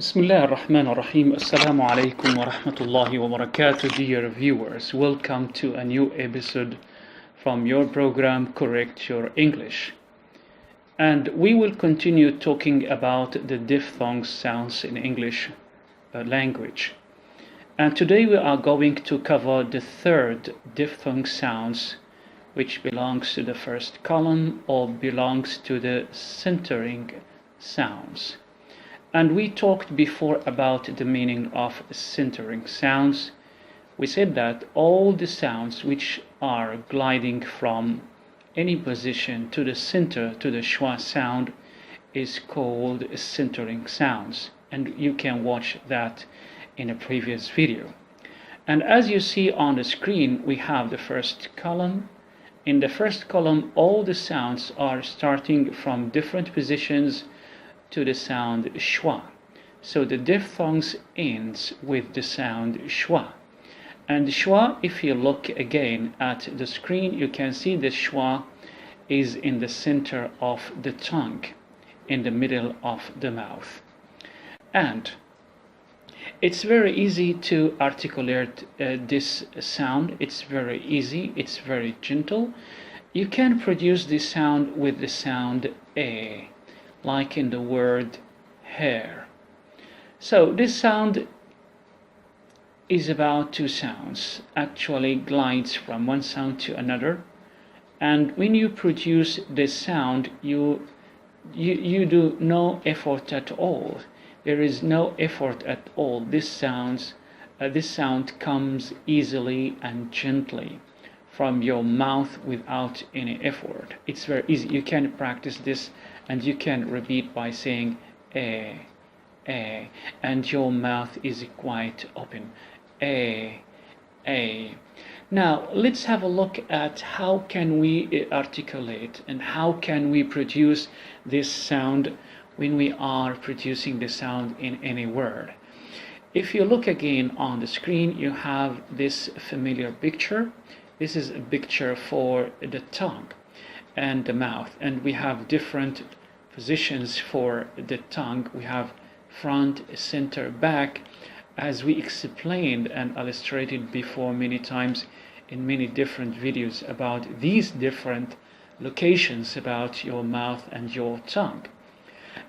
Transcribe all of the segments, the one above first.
Bismillah ar-Rahman ar-Rahim. Assalamu alaikum wa rahmatullahi wa barakatuh, dear viewers. Welcome to a new episode from your program Correct Your English. And we will continue talking about the diphthong sounds in English language. And today we are going to cover the third diphthong sounds, which belongs to the first column or belongs to the centering sounds. And we talked before about the meaning of centering sounds. We said that all the sounds which are gliding from any position to the center to the schwa sound is called centering sounds. And you can watch that in a previous video. And as you see on the screen, we have the first column. In the first column, all the sounds are starting from different positions to the sound schwa. So the diphthongs ends with the sound schwa. And schwa, if you look again at the screen, you can see the schwa is in the center of the tongue, in the middle of the mouth. And it's very easy to articulate this sound. It's very easy, it's very gentle. You can produce this sound with the sound a, like in the word hair. So this sound is about two sounds, actually glides from one sound to another. And when you produce this sound, you do no effort at all. There is no effort at all. This sound comes easily and gently from your mouth without any effort. It's very easy. You can practice this and you can repeat by saying a, and your mouth is quite open. A. Now let's have a look at how can we articulate and how can we produce this sound when we are producing the sound in any word. If you look again on the screen, you have this familiar picture. This is a picture for the tongue and the mouth, and we have different positions for the tongue. We have front, center, back, as we explained and illustrated before many times in many different videos about these different locations about your mouth and your tongue.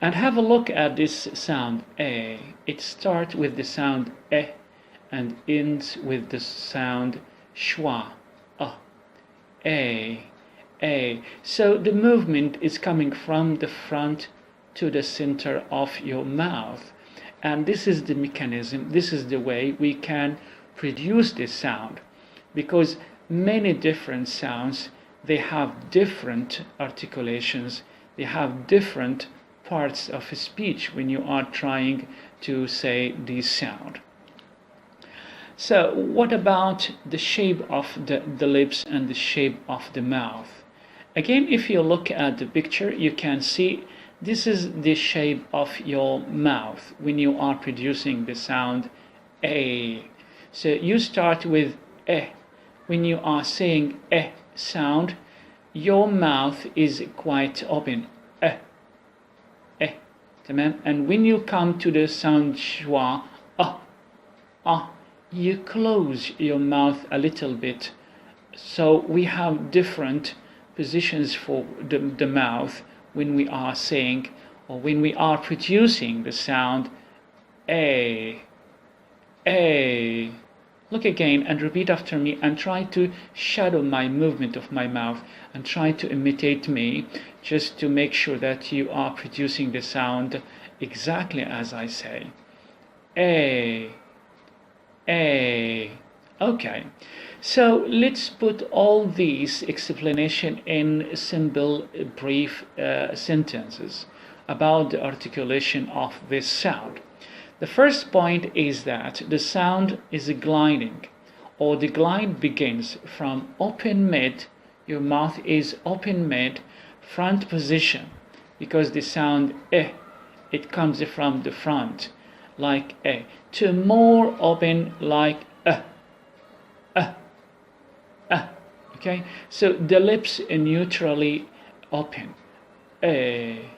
And have a look at this sound a. It starts with the sound and ends with the sound schwa. A. So the movement is coming from the front to the center of your mouth. And this is the mechanism, this is the way we can produce this sound. Because many different sounds, they have different articulations, they have different parts of speech when you are trying to say this sound. So what about the shape of the lips and the shape of the mouth? Again, if you look at the picture, you can see this is the shape of your mouth when you are producing the sound a. So you start with e. When you are saying e sound, your mouth is quite open. And when you come to the sound schwa, you close your mouth a little bit. So we have different positions for the mouth when we are saying or when we are producing the sound a. Look again and repeat after me and try to shadow my movement of my mouth and try to imitate me just to make sure that you are producing the sound exactly as I say. A. Okay, so let's put all these explanation in simple, brief sentences about the articulation of this sound. The first point is that the sound is gliding, or the glide begins from open mid. Your mouth is open mid, front position, because the sound it comes from the front, like a, to more open, like okay, so the lips are neutrally open. A.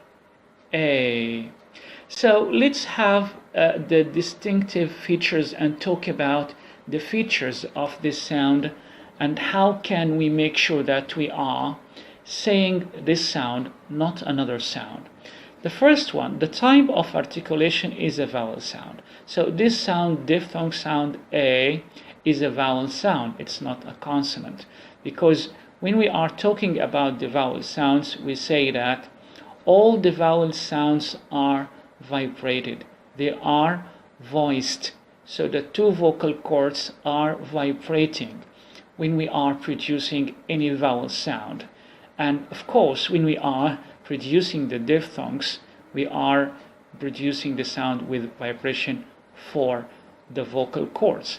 So let's have the distinctive features and talk about the features of this sound and how can we make sure that we are saying this sound, not another sound. The first one, the type of articulation is a vowel sound. So this sound, diphthong sound A, is a vowel sound. It's not a consonant. Because when we are talking about the vowel sounds, we say that all the vowel sounds are vibrated. They are voiced. So the two vocal cords are vibrating when we are producing any vowel sound. And of course, when we are producing the diphthongs, we are producing the sound with vibration for the vocal cords.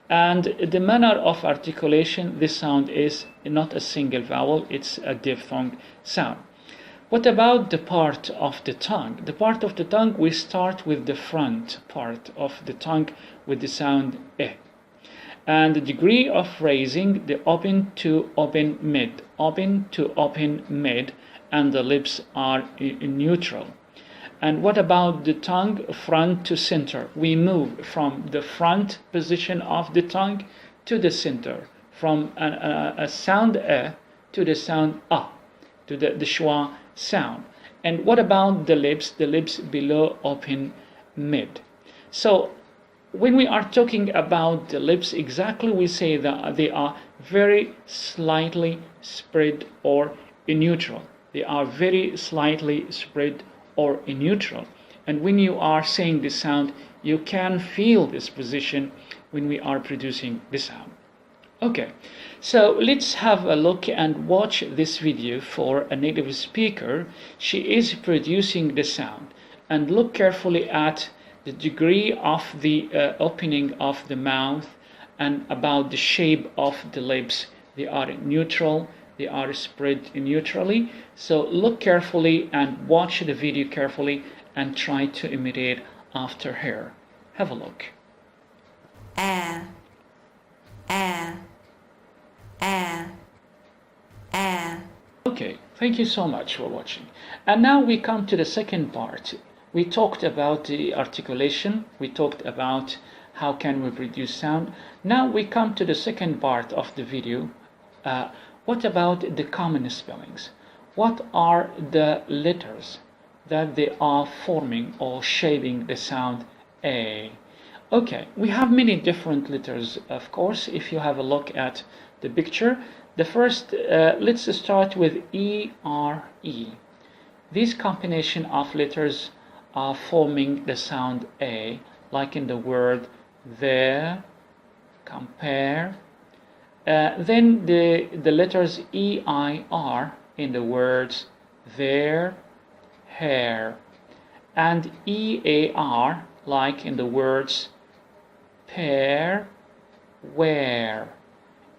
And the manner of articulation, this sound is not a single vowel, it's a diphthong sound. What about the part of the tongue? The part of the tongue, we start with the front part of the tongue with the sound eh. And the degree of raising, the open to open mid, and the lips are neutral. And what about the tongue, front to center? We move from the front position of the tongue to the center, from a sound eh to the sound ah, to the schwa sound. And what about the lips? The lips below open mid. So when we are talking about the lips, exactly we say that they are very slightly spread or neutral. They are very slightly spread or neutral. And when you are saying the sound, you can feel this position when we are producing the sound. Okay, so let's have a look and watch this video for a native speaker. She is producing the sound, and look carefully at the degree of the opening of the mouth and about the shape of the lips. They are neutral, they are spread neutrally. So look carefully and watch the video carefully and try to imitate after her. Have a look. Okay, thank you so much for watching. And now we come to the second part. We talked about the articulation, we talked about how can we produce sound. Now we come to the second part of the video. What about the common spellings? What are the letters that they are forming or shaping the sound A? Okay, we have many different letters, of course, if you have a look at the picture. The first, let's start with E-R-E. This combination of letters are forming the sound A, like in the word there, compare. Then the letters E-I-R in the words there, hair, and E-A-R like in the words pair, where,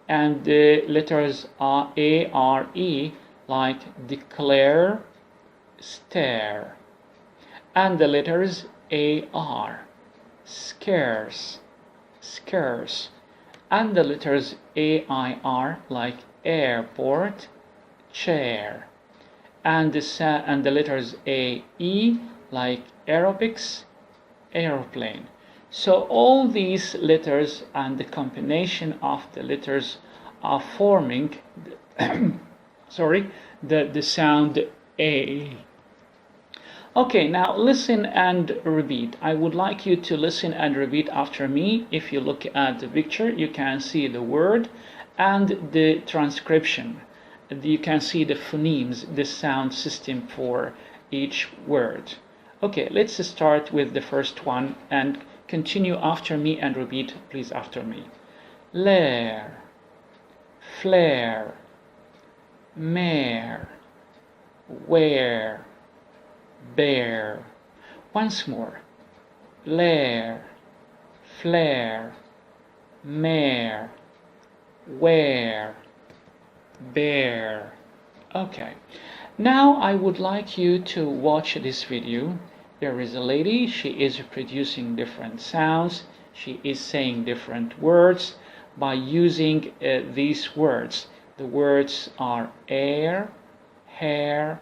and the letters are A-R-E like declare, stare, and the letters A-R, scarce, scarce, and the letters A-I-R like airport, chair, and the letters A-E like aerobics, aeroplane. So all these letters and the combination of the letters are forming the sound A. Okay, now listen and repeat. I would like you to listen and repeat after me. If you look at the picture, you can see the word and the transcription. You can see the phonemes, the sound system for each word. Okay, let's start with the first one and continue after me and repeat, please, after me. Lair, flare, mare, where, bear. Once more. Lair, flare, mare, where, bear. Okay. Now I would like you to watch this video. There is a lady, she is producing different sounds, she is saying different words by using these words. The words are air, hair,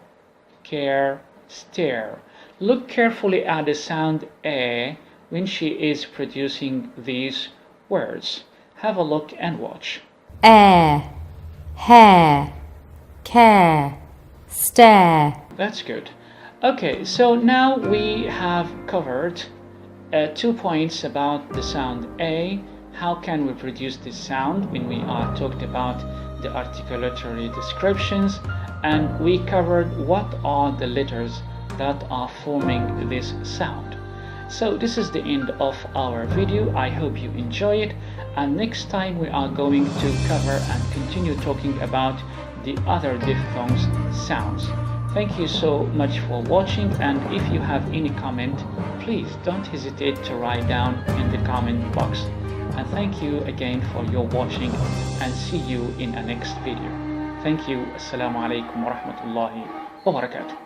care, stare. Look carefully at the sound A when she is producing these words. Have a look and watch. Air, hair, care, stare. That's good. Okay, so now we have covered 2 points about the sound A. How can we produce this sound when we are talked about the articulatory descriptions, and we covered what are the letters that are forming this sound. So this is the end of our video. I hope you enjoy it, and next time we are going to cover and continue talking about the other diphthongs sounds. Thank you so much for watching, and if you have any comment, please don't hesitate to write down in the comment box. And thank you again for your watching, and see you in a next video. Thank you. Assalamu alaikum wa rahmatullahi wa barakatuh.